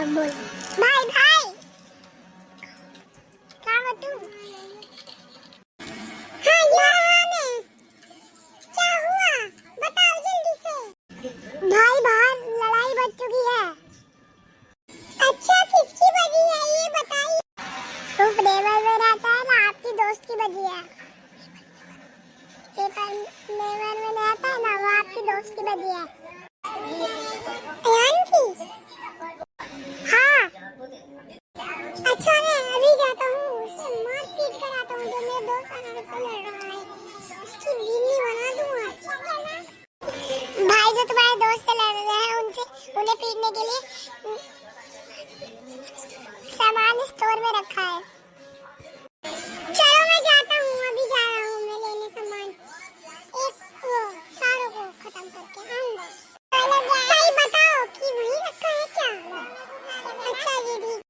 बोल भाई भाई क्या हो तू हाँ यहाँ मैं क्या हुआ बताओ जल्दी से भाई बाहर लड़ाई बच चुकी है अच्छा किसकी बजी है ये बताइए तो फ्लेवर में रहता है ना आपकी दोस्त की बजी है पेपर फ्लेवर में रहता है ना वो आपकी दोस्त की बजी है अयान की हाँ अच्छा मैं अभी जाता हूँ उसे मार पीट कर आता हूँ जो मेरे दोस्त आने से लड़ रहा है उसकी बिल्ली बना दूंगा भाई जो तुम्हारे दोस्त से लड़ रहे हैं उनसे उन्हें पीटने के लिए सामान स्टोर में रखा है चलो मैं जाता हूँ अभी जा रहा हूँ मैं लेने सामान एक वो सारों को खत्म करके आऊंगा सही बताओ कि वहीं रखा है क्या अच्छा ये ठीक